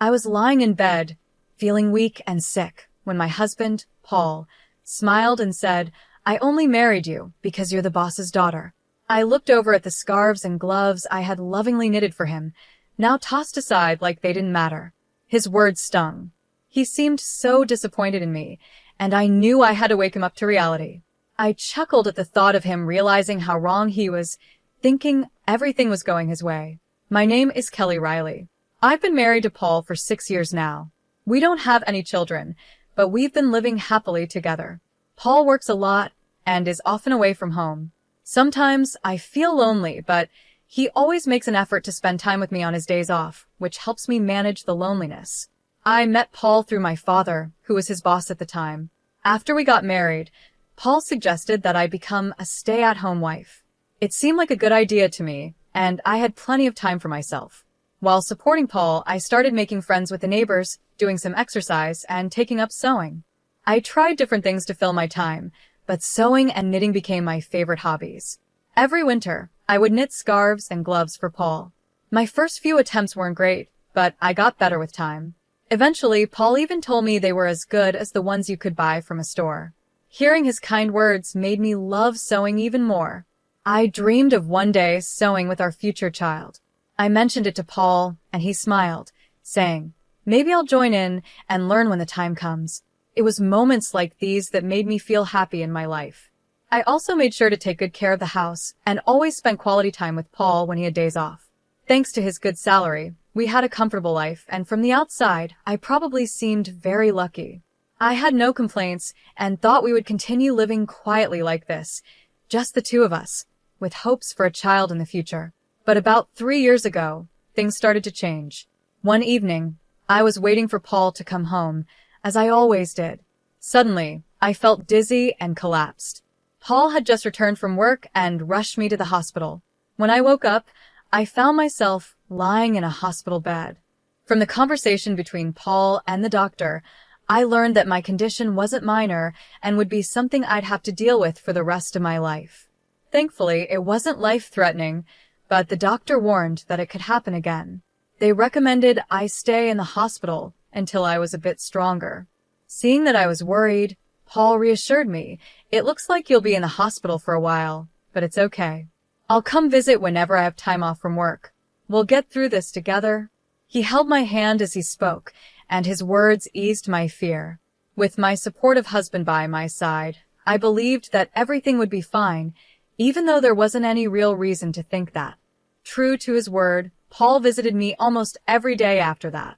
I was lying in bed, feeling weak and sick, when my husband, Paul, smiled and said, "I only married you because you're the boss's daughter." I looked over at the scarves and gloves I had lovingly knitted for him, now tossed aside like they didn't matter. His words stung. He seemed so disappointed in me, and I knew I had to wake him up to reality. I chuckled at the thought of him realizing how wrong he was, thinking everything was going his way. My name is Kelly Riley. I've been married to Paul for 6 years now. We don't have any children, but we've been living happily together. Paul works a lot and is often away from home. Sometimes I feel lonely, but he always makes an effort to spend time with me on his days off, which helps me manage the loneliness. I met Paul through my father, who was his boss at the time. After we got married, Paul suggested that I become a stay-at-home wife. It seemed like a good idea to me, and I had plenty of time for myself. While supporting Paul, I started making friends with the neighbors, doing some exercise, and taking up sewing. I tried different things to fill my time, but sewing and knitting became my favorite hobbies. Every winter, I would knit scarves and gloves for Paul. My first few attempts weren't great, but I got better with time. Eventually, Paul even told me they were as good as the ones you could buy from a store. Hearing his kind words made me love sewing even more. I dreamed of one day sewing with our future child. I mentioned it to Paul, and he smiled, saying, "Maybe I'll join in and learn when the time comes." It was moments like these that made me feel happy in my life. I also made sure to take good care of the house and always spent quality time with Paul when he had days off. Thanks to his good salary, we had a comfortable life, and from the outside, I probably seemed very lucky. I had no complaints and thought we would continue living quietly like this, just the two of us, with hopes for a child in the future. But about 3 years ago, things started to change. One evening, I was waiting for Paul to come home, as I always did. Suddenly, I felt dizzy and collapsed. Paul had just returned from work and rushed me to the hospital. When I woke up, I found myself lying in a hospital bed. From the conversation between Paul and the doctor, I learned that my condition wasn't minor and would be something I'd have to deal with for the rest of my life. Thankfully, it wasn't life-threatening, but the doctor warned that it could happen again. They recommended I stay in the hospital until I was a bit stronger. Seeing that I was worried, Paul reassured me, "It looks like you'll be in the hospital for a while, but it's okay. I'll come visit whenever I have time off from work. We'll get through this together." He held my hand as he spoke, and his words eased my fear. With my supportive husband by my side, I believed that everything would be fine, even though there wasn't any real reason to think that. True to his word, Paul visited me almost every day after that.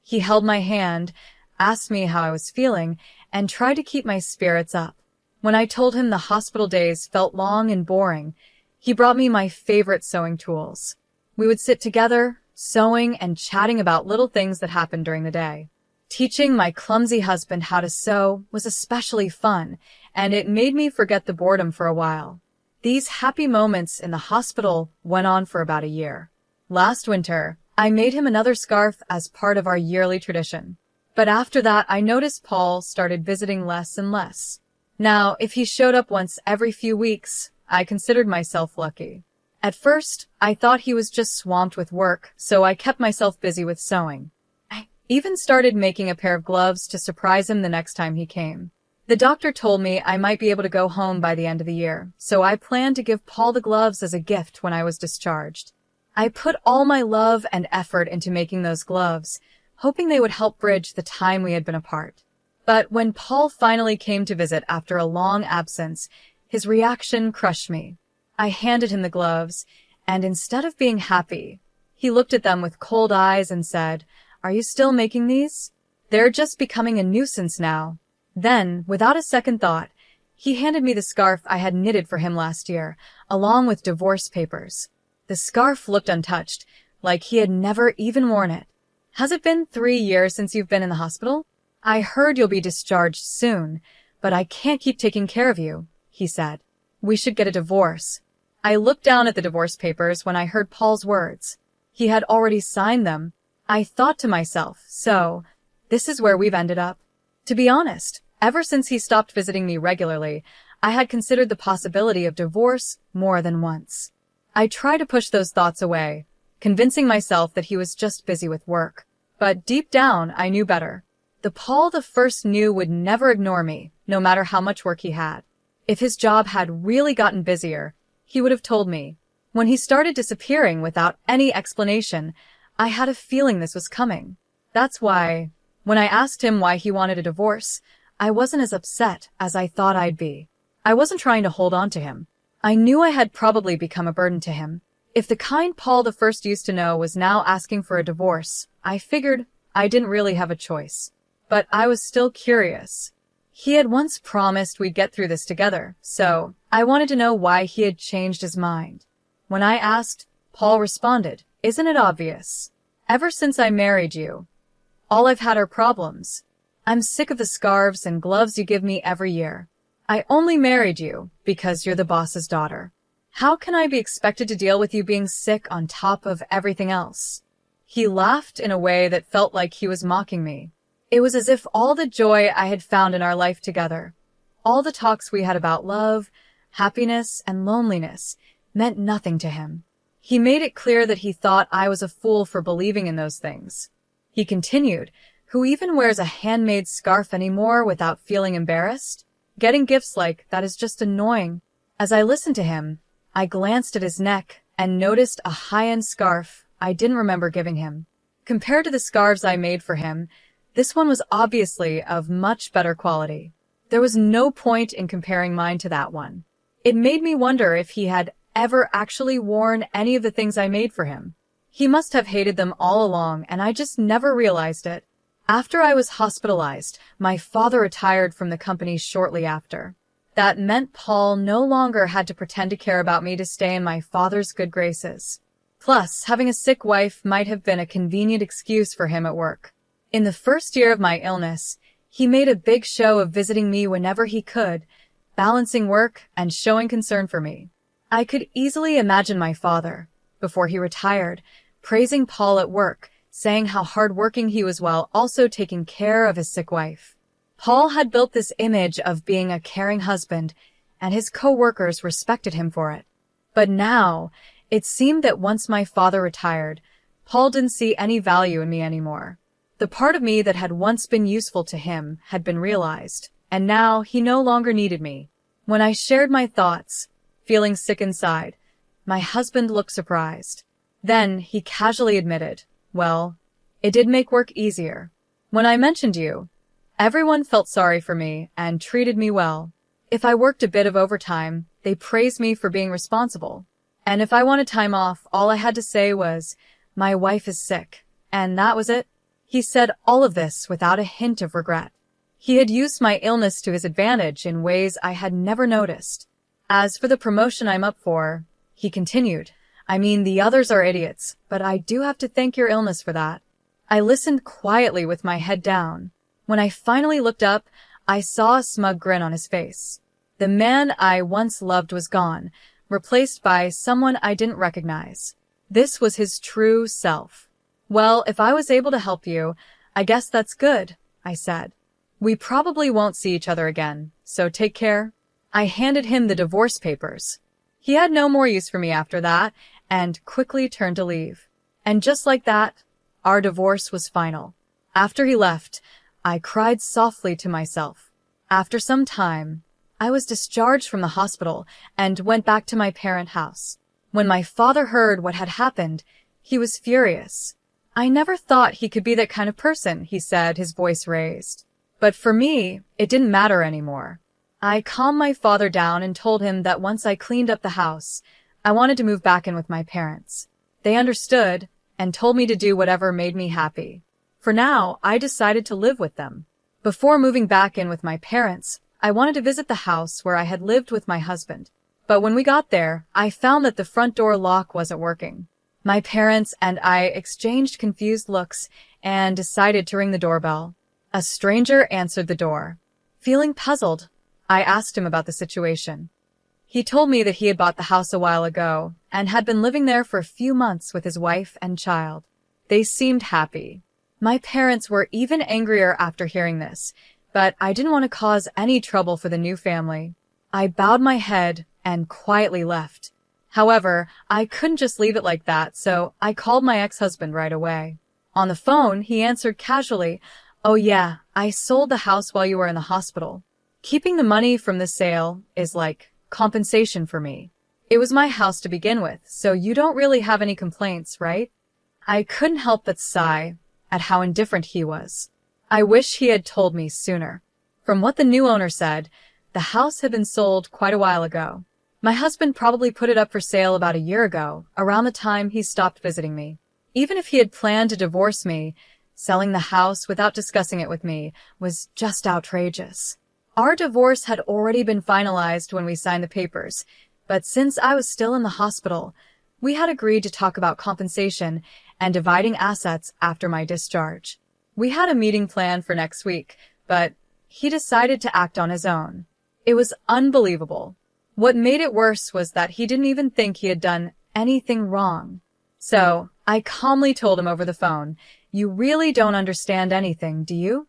He held my hand, asked me how I was feeling, and tried to keep my spirits up. When I told him the hospital days felt long and boring, he brought me my favorite sewing tools. We would sit together, sewing and chatting about little things that happened during the day. Teaching my clumsy husband how to sew was especially fun, and it made me forget the boredom for a while. These happy moments in the hospital went on for about a year. Last winter, I made him another scarf as part of our yearly tradition. But after that, I noticed Paul started visiting less and less. Now, if he showed up once every few weeks, I considered myself lucky. At first, I thought he was just swamped with work, so I kept myself busy with sewing. I even started making a pair of gloves to surprise him the next time he came. The doctor told me I might be able to go home by the end of the year, so I planned to give Paul the gloves as a gift when I was discharged. I put all my love and effort into making those gloves, hoping they would help bridge the time we had been apart. But when Paul finally came to visit after a long absence, his reaction crushed me. I handed him the gloves, and instead of being happy, he looked at them with cold eyes and said, "Are you still making these? They're just becoming a nuisance now." Then, without a second thought, he handed me the scarf I had knitted for him last year, along with divorce papers. The scarf looked untouched, like he had never even worn it. "Has it been 3 years since you've been in the hospital? I heard you'll be discharged soon, but I can't keep taking care of you," he said. "We should get a divorce." I looked down at the divorce papers when I heard Paul's words. He had already signed them. I thought to myself, so, this is where we've ended up. To be honest, ever since he stopped visiting me regularly, I had considered the possibility of divorce more than once. I tried to push those thoughts away, convincing myself that he was just busy with work. But deep down, I knew better. The Paul the First knew would never ignore me, no matter how much work he had. If his job had really gotten busier, he would have told me. When he started disappearing without any explanation, I had a feeling this was coming. That's why, when I asked him why he wanted a divorce, I wasn't as upset as I thought I'd be. I wasn't trying to hold on to him. I knew I had probably become a burden to him. If the kind Paul the First used to know was now asking for a divorce, I figured I didn't really have a choice. But I was still curious. He had once promised we'd get through this together, so I wanted to know why he had changed his mind. When I asked, Paul responded, "Isn't it obvious? Ever since I married you, all I've had are problems. I'm sick of the scarves and gloves you give me every year. I only married you because you're the boss's daughter. How can I be expected to deal with you being sick on top of everything else?" He laughed in a way that felt like he was mocking me. It was as if all the joy I had found in our life together, all the talks we had about love, happiness, and loneliness, meant nothing to him. He made it clear that he thought I was a fool for believing in those things. He continued, "Who even wears a handmade scarf anymore without feeling embarrassed? Getting gifts like that is just annoying." As I listened to him, I glanced at his neck and noticed a high-end scarf I didn't remember giving him. Compared to the scarves I made for him, this one was obviously of much better quality. There was no point in comparing mine to that one. It made me wonder if he had ever actually worn any of the things I made for him. He must have hated them all along, and I just never realized it. After I was hospitalized, my father retired from the company shortly after. That meant Paul no longer had to pretend to care about me to stay in my father's good graces. Plus, having a sick wife might have been a convenient excuse for him at work. In the first year of my illness, he made a big show of visiting me whenever he could, balancing work and showing concern for me. I could easily imagine my father, before he retired, praising Paul at work, saying how hardworking he was while also taking care of his sick wife. Paul had built this image of being a caring husband, and his co-workers respected him for it. But now, it seemed that once my father retired, Paul didn't see any value in me anymore. The part of me that had once been useful to him had been realized, and now he no longer needed me. When I shared my thoughts, feeling sick inside, my husband looked surprised. Then he casually admitted, "Well, it did make work easier. When I mentioned you, everyone felt sorry for me and treated me well. If I worked a bit of overtime, they praised me for being responsible. And if I wanted time off, all I had to say was, 'My wife is sick,' and that was it." He said all of this without a hint of regret. He had used my illness to his advantage in ways I had never noticed. "As for the promotion I'm up for," he continued, "I mean, the others are idiots, but I do have to thank your illness for that." I listened quietly with my head down. When I finally looked up, I saw a smug grin on his face. The man I once loved was gone, replaced by someone I didn't recognize. This was his true self. "Well, if I was able to help you, I guess that's good," I said. "We probably won't see each other again, so take care." I handed him the divorce papers. He had no more use for me after that, and quickly turned to leave. And just like that, our divorce was final. After he left, I cried softly to myself. After some time, I was discharged from the hospital and went back to my parent house. When my father heard what had happened, he was furious. "I never thought he could be that kind of person," he said, his voice raised. But for me, it didn't matter anymore. I calmed my father down and told him that once I cleaned up the house, I wanted to move back in with my parents. They understood and told me to do whatever made me happy. For now, I decided to live with them. Before moving back in with my parents, I wanted to visit the house where I had lived with my husband. But when we got there, I found that the front door lock wasn't working. My parents and I exchanged confused looks and decided to ring the doorbell. A stranger answered the door. Feeling puzzled, I asked him about the situation. He told me that he had bought the house a while ago and had been living there for a few months with his wife and child. They seemed happy. My parents were even angrier after hearing this, but I didn't want to cause any trouble for the new family. I bowed my head and quietly left. However, I couldn't just leave it like that, so I called my ex-husband right away. On the phone, he answered casually, "Oh yeah, I sold the house while you were in the hospital. Keeping the money from the sale is like compensation for me. It was my house to begin with, so you don't really have any complaints, right?" I couldn't help but sigh at how indifferent he was. I wish he had told me sooner. From what the new owner said, the house had been sold quite a while ago. My husband probably put it up for sale about a year ago, around the time he stopped visiting me. Even if he had planned to divorce me, selling the house without discussing it with me was just outrageous. Our divorce had already been finalized when we signed the papers, but since I was still in the hospital, we had agreed to talk about compensation and dividing assets after my discharge. We had a meeting planned for next week, but he decided to act on his own. It was unbelievable. What made it worse was that he didn't even think he had done anything wrong. So, I calmly told him over the phone, "You really don't understand anything, do you?"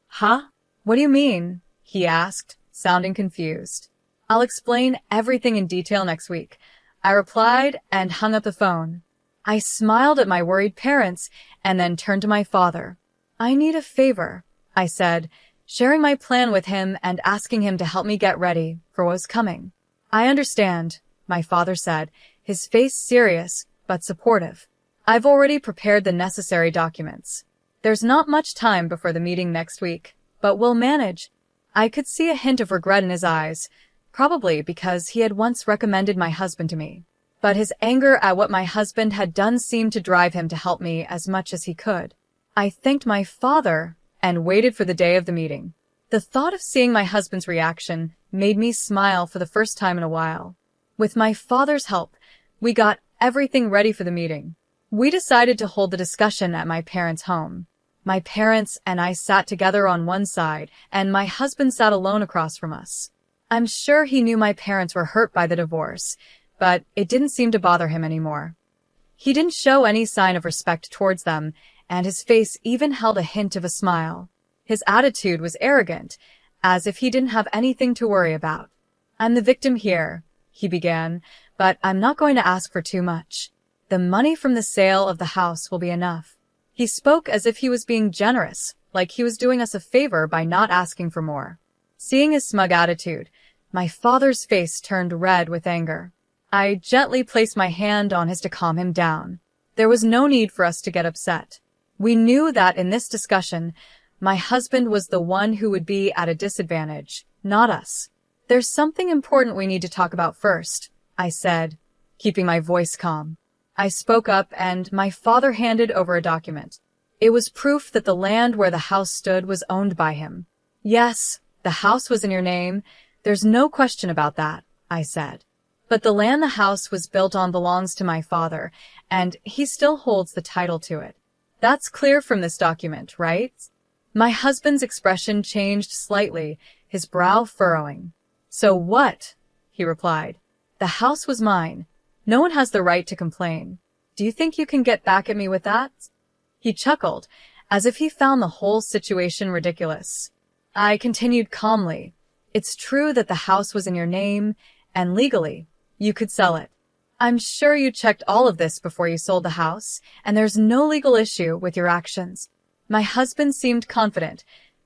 "Huh? What do you mean?" he asked, sounding confused. "I'll explain everything in detail next week," I replied and hung up the phone. I smiled at my worried parents and then turned to my father. "I need a favor," I said, sharing my plan with him and asking him to help me get ready for what was coming. "I understand," my father said, his face serious but supportive. "I've already prepared the necessary documents. There's not much time before the meeting next week, but we'll manage." I could see a hint of regret in his eyes, probably because he had once recommended my husband to me. But his anger at what my husband had done seemed to drive him to help me as much as he could. I thanked my father and waited for the day of the meeting. The thought of seeing my husband's reaction made me smile for the first time in a while. With my father's help, we got everything ready for the meeting. We decided to hold the discussion at my parents' home. My parents and I sat together on one side, and my husband sat alone across from us. I'm sure he knew my parents were hurt by the divorce, but it didn't seem to bother him anymore. He didn't show any sign of respect towards them, and his face even held a hint of a smile. His attitude was arrogant, as if he didn't have anything to worry about. "I'm the victim here," he began, "but I'm not going to ask for too much. The money from the sale of the house will be enough." He spoke as if he was being generous, like he was doing us a favor by not asking for more. Seeing his smug attitude, my father's face turned red with anger. I gently placed my hand on his to calm him down. There was no need for us to get upset. We knew that in this discussion, my husband was the one who would be at a disadvantage, not us. "There's something important we need to talk about first," I said, keeping my voice calm. I spoke up and my father handed over a document. It was proof that the land where the house stood was owned by him. "Yes, the house was in your name. There's no question about that," I said. "But the land the house was built on belongs to my father, and he still holds the title to it. That's clear from this document, right?" My husband's expression changed slightly, his brow furrowing. "So what?" he replied. "The house was mine. No one has the right to complain. Do you think you can get back at me with that?" He chuckled, as if he found the whole situation ridiculous. I continued calmly. "It's true that the house was in your name, and legally, you could sell it. I'm sure you checked all of this before you sold the house, and there's no legal issue with your actions." My husband seemed confident,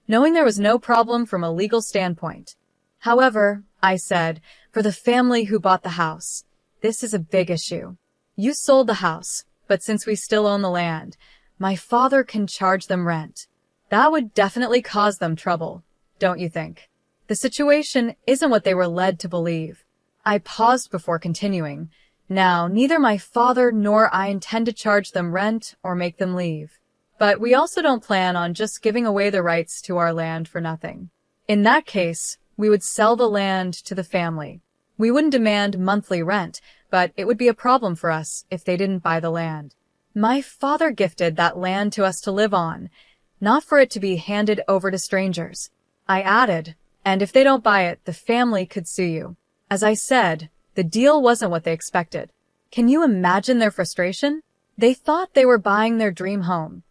knowing there was no problem from a legal standpoint. "However," I said, "for the family who bought the house, this is a big issue. You sold the house, but since we still own the land, my father can charge them rent. That would definitely cause them trouble, don't you think? The situation isn't what they were led to believe." I paused before continuing. "Now, neither my father nor I intend to charge them rent or make them leave. But we also don't plan on just giving away the rights to our land for nothing. In that case, we would sell the land to the family. We wouldn't demand monthly rent, but it would be a problem for us if they didn't buy the land. My father gifted that land to us to live on, not for it to be handed over to strangers." I added, "And if they don't buy it, the family could sue you." As I said, the deal wasn't what they expected. Can you imagine their frustration? They thought they were buying their dream home,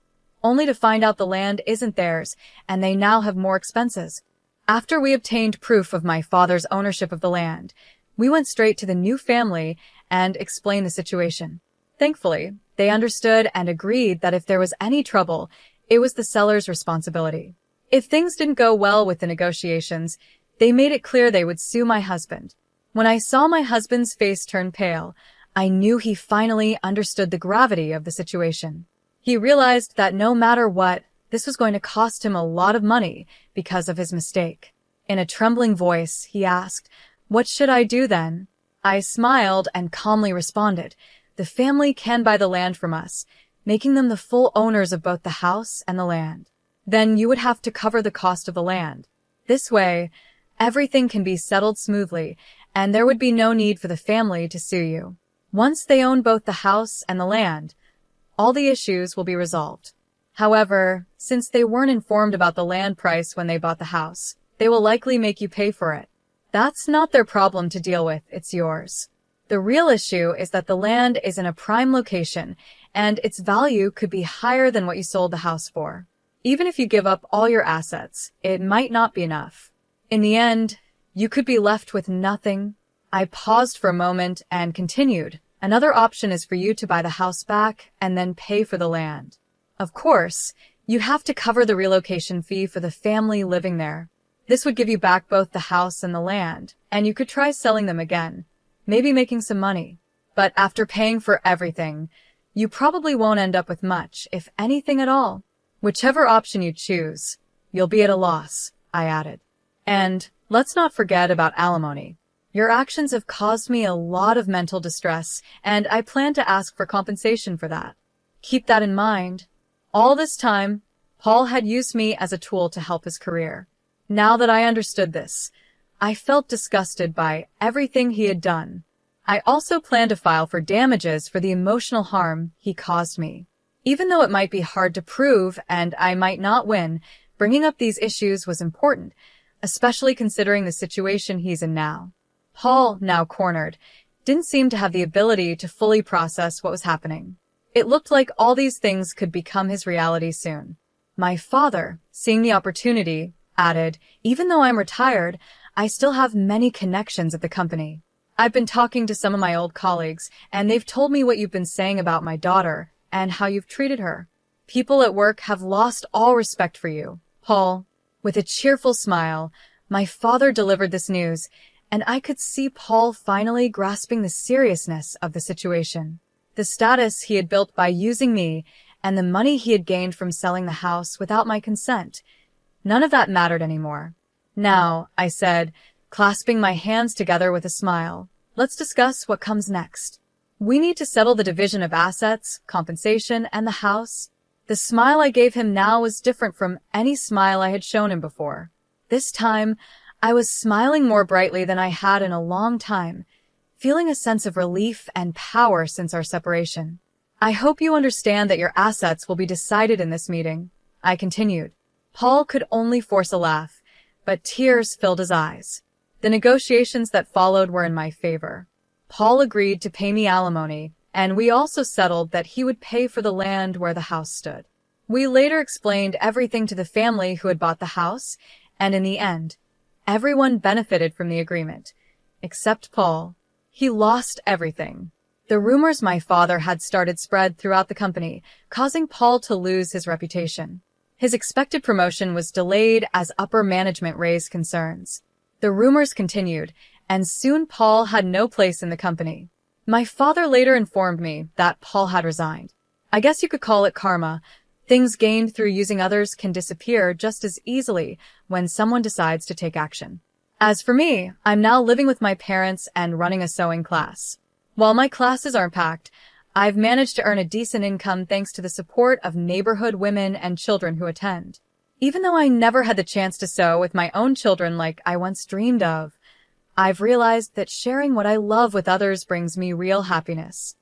only to find out the land isn't theirs, and they now have more expenses. After we obtained proof of my father's ownership of the land, we went straight to the new family and explained the situation. Thankfully, They understood and agreed that if there was any trouble, it was the seller's responsibility. If things didn't go well with the negotiations, they made it clear they would sue my husband. When I saw my husband's face turn pale, I knew he finally understood the gravity of the situation. He realized that no matter what, this was going to cost him a lot of money because of his mistake. In a trembling voice, he asked, "What should I do then?" I smiled and calmly responded, "The family can buy the land from us, making them the full owners of both the house and the land. Then you would have to cover the cost of the land. This way, everything can be settled smoothly, and there would be no need for the family to sue you. Once they own both the house and the land, all the issues will be resolved. However, since they weren't informed about the land price when they bought the house, they will likely make you pay for it. That's not their problem to deal with, it's yours. The real issue is that the land is in a prime location, and its value could be higher than what you sold the house for. Even if you give up all your assets, it might not be enough. In the end, you could be left with nothing." I paused for a moment and continued, "Another option is for you to buy the house back and then pay for the land. Of course, you have to cover the relocation fee for the family living there. This would give you back both the house and the land, and you could try selling them again, maybe making some money. But after paying for everything, you probably won't end up with much, if anything at all. Whichever option you choose, you'll be at a loss," I added. "And let's not forget about alimony. Your actions have caused me a lot of mental distress, and I plan to ask for compensation for that. Keep that in mind." All this time, Paul had used me as a tool to help his career. Now that I understood this, I felt disgusted by everything he had done. I also planned to file for damages for the emotional harm he caused me. Even though it might be hard to prove and I might not win, bringing up these issues was important, especially considering the situation he's in now. Paul, now cornered, didn't seem to have the ability to fully process what was happening. It looked like all these things could become his reality soon. My father, seeing the opportunity, added, "Even though I'm retired, I still have many connections at the company. I've been talking to some of my old colleagues, and they've told me what you've been saying about my daughter and how you've treated her. People at work have lost all respect for you, Paul." With a cheerful smile, my father delivered this news, and I could see Paul finally grasping the seriousness of the situation. The status he had built by using me and the money he had gained from selling the house without my consent, none of that mattered anymore. "Now," I said, clasping my hands together with a smile, "let's discuss what comes next. We need to settle the division of assets, compensation, and the house." The smile I gave him now was different from any smile I had shown him before. This time, I was smiling more brightly than I had in a long time, feeling a sense of relief and power since our separation. "I hope you understand that your assets will be decided in this meeting," I continued. Paul could only force a laugh, but tears filled his eyes. The negotiations that followed were in my favor. Paul agreed to pay me alimony, and we also settled that he would pay for the land where the house stood. We later explained everything to the family who had bought the house, and in the end, everyone benefited from the agreement, except Paul. He lost everything. The rumors my father had started spread throughout the company, causing Paul to lose his reputation. His expected promotion was delayed as upper management raised concerns. The rumors continued, and soon Paul had no place in the company. My father later informed me that Paul had resigned. I guess you could call it karma. Things gained through using others can disappear just as easily when someone decides to take action. As for me, I'm now living with my parents and running a sewing class. While my classes aren't packed, I've managed to earn a decent income thanks to the support of neighborhood women and children who attend. Even though I never had the chance to sew with my own children like I once dreamed of, I've realized that sharing what I love with others brings me real happiness.